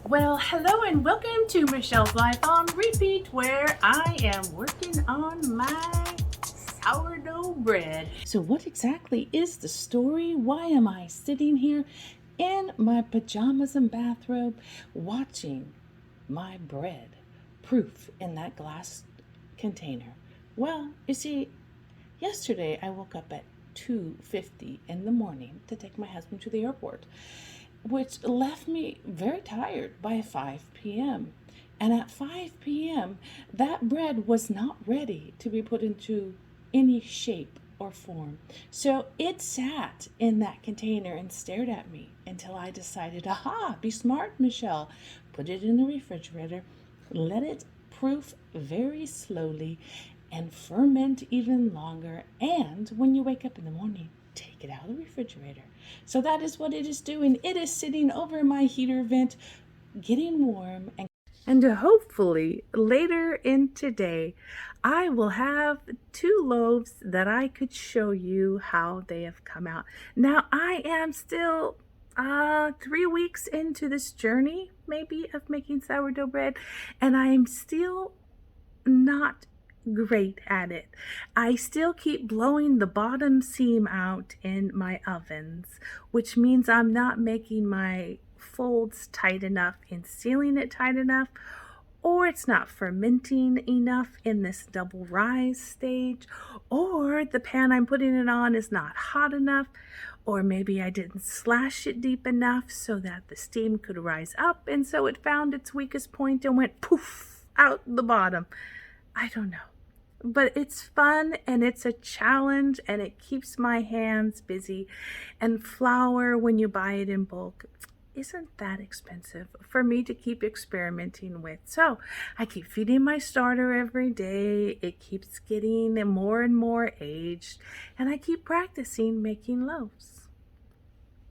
Well, hello and welcome to Michelle's Life on Repeat, where I am working on my sourdough bread. So what exactly is the story? Why am I sitting here in my pajamas and bathrobe watching my bread proof in that glass container? Well, you see, yesterday I woke up at 2:50 in the morning to take my husband to the airport, which left me very tired by 5 p.m. And at 5 p.m., that bread was not ready to be put into any shape or form. So it sat in that container and stared at me until I decided, aha, be smart, Michelle. Put it in the refrigerator, let it proof very slowly and ferment even longer. And when you wake up in the morning, take it out of the refrigerator. So that is what it is doing. It is sitting over my heater vent, getting warm, and hopefully later in today, I will have 2 loaves that I could show you how they have come out. Now, I am still 3 weeks into this journey, maybe, of making sourdough bread, and I am still not great at it. I still keep blowing the bottom seam out in my ovens, which means I'm not making my folds tight enough and sealing it tight enough, or it's not fermenting enough in this double rise stage, or the pan I'm putting it on is not hot enough, or maybe I didn't slash it deep enough so that the steam could rise up, and so it found its weakest point and went poof out the bottom. I don't know. But it's fun and it's a challenge and it keeps my hands busy. And flour, when you buy it in bulk, isn't that expensive for me to keep experimenting with. So I keep feeding my starter every day. It keeps getting more and more aged, and I keep practicing making loaves.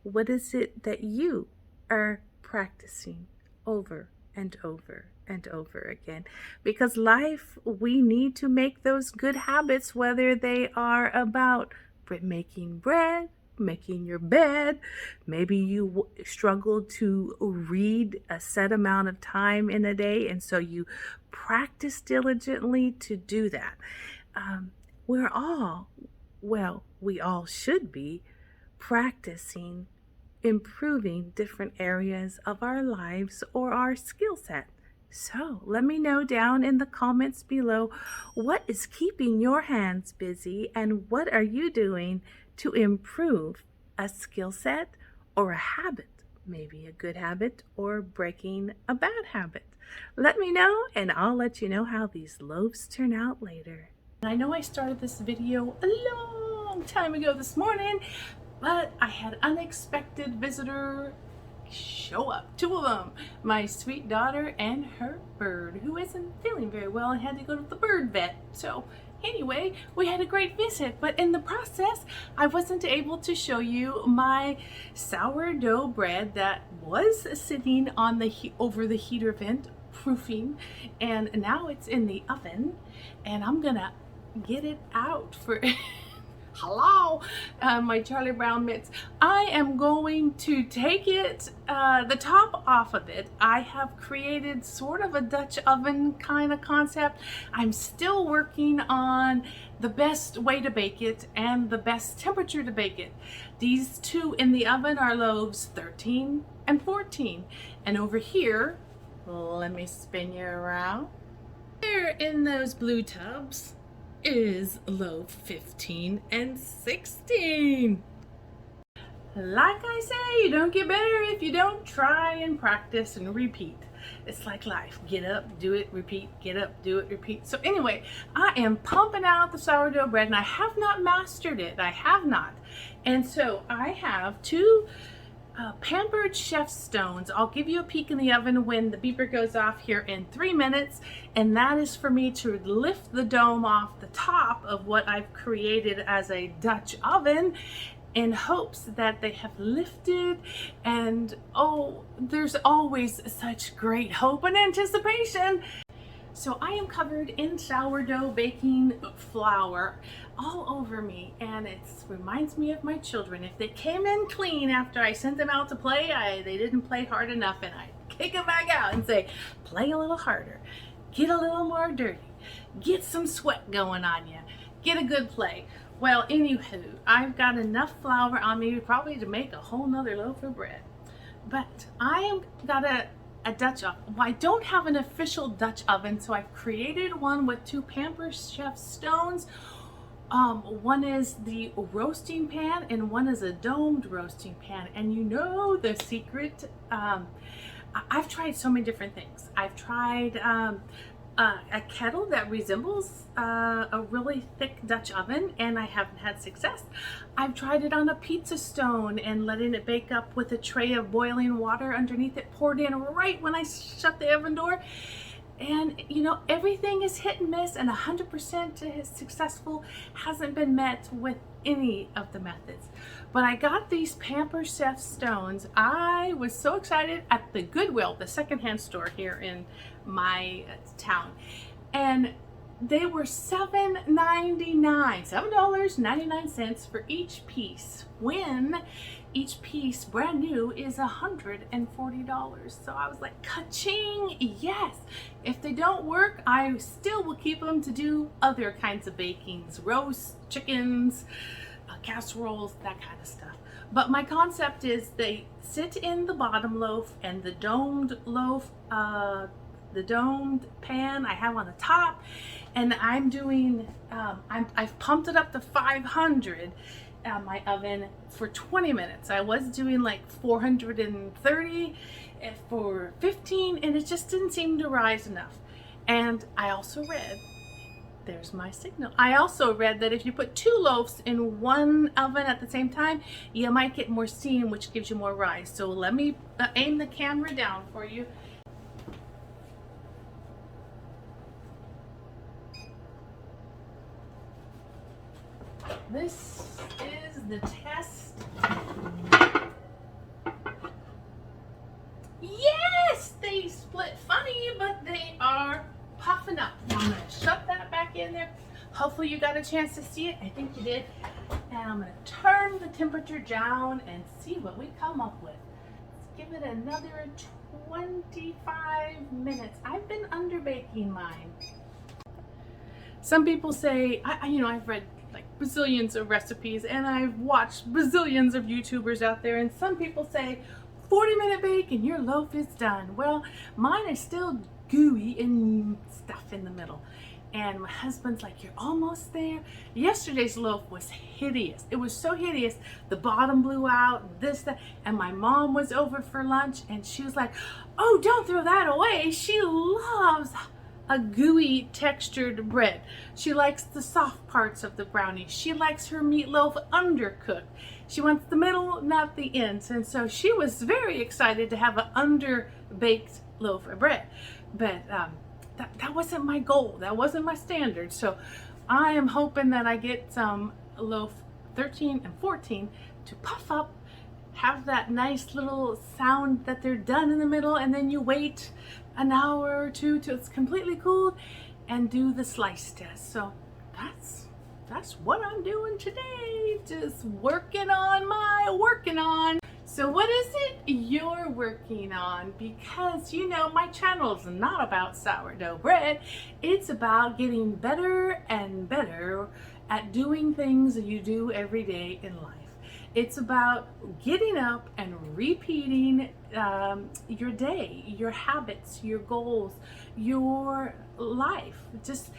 What is it that you are practicing over and over and over again? Because life, we need to make those good habits, whether they are about making bread, making your bed. Maybe you struggle to read a set amount of time in a day, and so you practice diligently to do that. We all should be practicing improving different areas of our lives or our skill set. So let me know down in the comments below, what is keeping your hands busy and what are you doing to improve a skill set or a habit, maybe a good habit or breaking a bad habit. Let me know and I'll let you know how these loaves turn out later. I know I started this video a long time ago this morning, but I had an unexpected visitor show up. 2 of them, my sweet daughter and her bird, who isn't feeling very well and had to go to the bird vet. So anyway, we had a great visit, but in the process, I wasn't able to show you my sourdough bread that was sitting on the over the heater vent proofing, and now it's in the oven, and I'm gonna get it out for hello, my Charlie Brown mitts. I am going to take it, the top off of it. I have created sort of a Dutch oven kind of concept. I'm still working on the best way to bake it and the best temperature to bake it. These 2 in the oven are loaves 13 and 14. And over here, let me spin you around. There in those blue tubs is loaf 15 and 16. Like I say, you don't get better if you don't try and practice and repeat. It's like life. Get up, do it, repeat, get up, do it, repeat. So anyway, I am pumping out the sourdough bread and I have not mastered it. I have not. And so I have 2 pampered chef stones. I'll give you a peek in the oven when the beeper goes off here in 3 minutes, and that is for me to lift the dome off the top of what I've created as a Dutch oven in hopes that they have lifted. And oh, there's always such great hope and anticipation. So I am covered in sourdough baking flour all over me, and it reminds me of my children. If they came in clean after I sent them out to play, they didn't play hard enough, and I kick it back out and say, play a little harder, get a little more dirty, get some sweat going on you, get a good play. Well, anywho, I've got enough flour on me probably to make a whole nother loaf of bread. But I am got a Dutch oven. Well, I don't have an official Dutch oven, so I've created one with two Pampers Chef stones. One is the roasting pan and one is a domed roasting pan. And you know the secret, I've tried so many different things. I've tried a kettle that resembles a really thick Dutch oven, and I haven't had success. I've tried it on a pizza stone and letting it bake up with a tray of boiling water underneath it poured in right when I shut the oven door. And you know, everything is hit and miss, and 100% is successful hasn't been met with any of the methods. But I got these Pampers Chef stones. I was so excited at the Goodwill, the secondhand store here in my town, and they were $7.99 for each piece, when each piece brand new is $140. So I was like, ka-ching, yes. If they don't work, I still will keep them to do other kinds of bakings, roasts, chickens, casseroles, that kind of stuff. But my concept is they sit in the bottom loaf, and the domed loaf, the domed pan I have on the top, and I'm doing, I've pumped it up to 500 my oven for 20 minutes. I was doing like 430 for 15, and it just didn't seem to rise enough. And I also read, there's my signal, I also read that if you put two loaves in one oven at the same time, you might get more steam, which gives you more rise. So let me aim the camera down for you. This is the test. Yes, they split funny, but they are puffing up. Now I'm going to shut that back in there. Hopefully you got a chance to see it. I think you did. And I'm going to turn the temperature down and see what we come up with. Let's give it another 25 minutes. I've been under baking mine. Some people say, I've read like bazillions of recipes, and I've watched bazillions of YouTubers out there, and some people say 40-minute bake and your loaf is done. Well, mine is still gooey and stuff in the middle. And my husband's like, you're almost there. Yesterday's loaf was hideous. It was so hideous. The bottom blew out, and this, that. And my mom was over for lunch, and she was like, oh, don't throw that away. She loves a gooey textured bread. She likes the soft parts of the brownie. She likes her meatloaf undercooked. She wants the middle, not the ends. And so she was very excited to have an under-baked loaf of bread. But that wasn't my goal. That wasn't my standard. So I am hoping that I get some loaf 13 and 14 to puff up, have that nice little sound that they're done in the middle, and then you wait an hour or two till it's completely cooled and do the slice test. So that's what I'm doing today. Just working on. So what is it you're working on? Because you know, my channel is not about sourdough bread. It's about getting better and better at doing things that you do every day in life. It's about getting up and repeating your day, your habits, your goals, your life. Just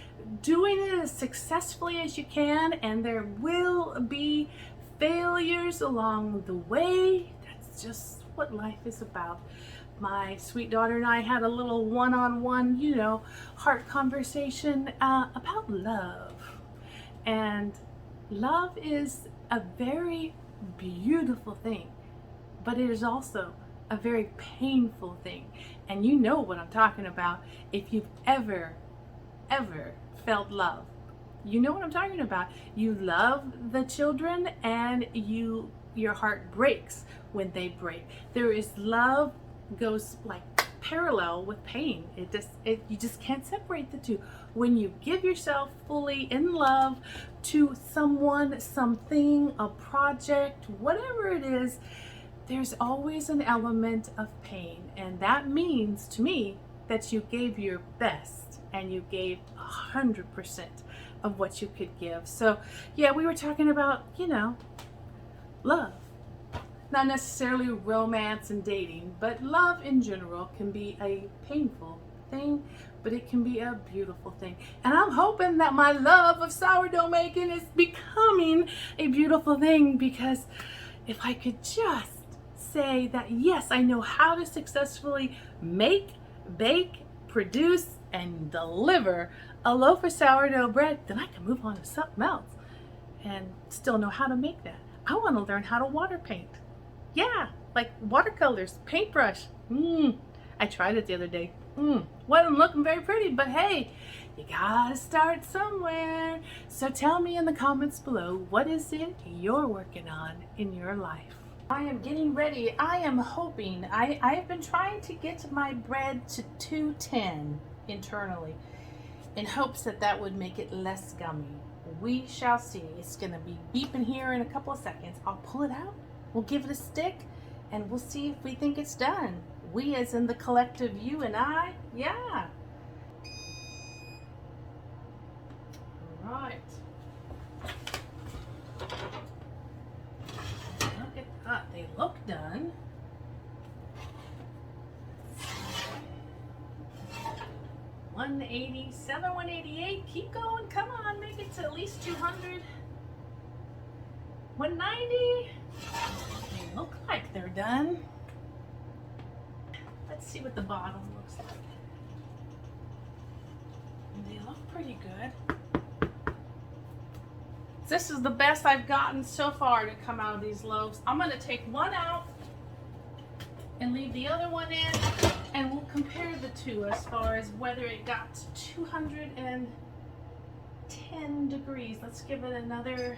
doing it as successfully as you can, and there will be failures along the way. That's just what life is about. My sweet daughter and I had a little one-on-one, heart conversation about love. And love is a very beautiful thing, but it is also a very painful thing. And you know what I'm talking about. If you've ever felt love, you know what I'm talking about. You love the children, and your heart breaks when they break. There is love goes like parallel with pain. You just can't separate the two. When you give yourself fully in love to someone, something, a project, whatever it is, there's always an element of pain, and that means to me that you gave your best and you gave 100% of what you could give. So yeah, we were talking about, love. Not necessarily romance and dating, but love in general can be a painful thing, but it can be a beautiful thing. And I'm hoping that my love of sourdough making is becoming a beautiful thing, because if I could just say that, yes, I know how to successfully make, bake, produce, and deliver a loaf of sourdough bread, then I can move on to something else and still know how to make that. I want to learn how to water paint. Yeah, like watercolors, paintbrush. I tried it the other day. Wasn't looking very pretty, but hey, you gotta start somewhere. So tell me in the comments below, what is it you're working on in your life? I am getting ready. I am hoping, I've been trying to get my bread to 210 internally in hopes that that would make it less gummy. We shall see. It's gonna be beeping here in a couple of seconds. I'll pull it out, we'll give it a stick, and we'll see if we think it's done. We as in the collective, you and I, yeah. All right. Look at that, they look done. 187, 188, keep going, come on, make it to at least 200. 190, they look like they're done. Let's see what the bottom looks like. They look pretty good. This is the best I've gotten so far to come out of these loaves. I'm gonna take one out and leave the other one in, and we'll compare the two as far as whether it got to 210 degrees. Let's give it another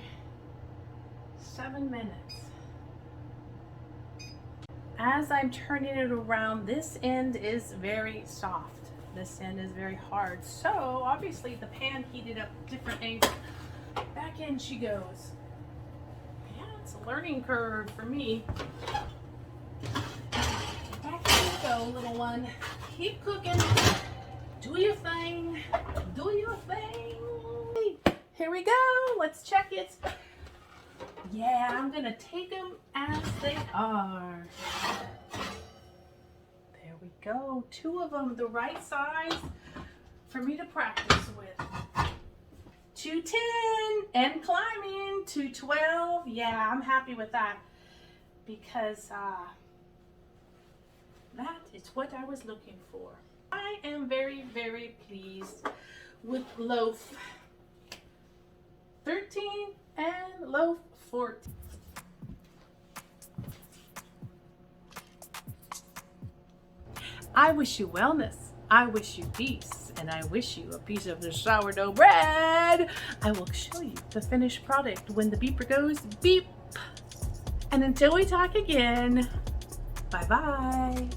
7 minutes. As I'm turning it around, this end is very soft. This end is very hard. So obviously the pan heated up different angles. Back in she goes. Yeah, it's a learning curve for me. Back in you go, little one. Keep cooking. Do your thing. Do your thing. Here we go. Let's check it. Yeah, I'm gonna take them as they are. There we go. 2 of them, the right size for me to practice with. 210 and climbing. 212. Yeah, I'm happy with that, because that is what I was looking for. I am very, very pleased with loaf 13 and loaf 14. I wish you wellness, I wish you peace, and I wish you a piece of the sourdough bread. I will show you the finished product when the beeper goes beep. And until we talk again, bye-bye.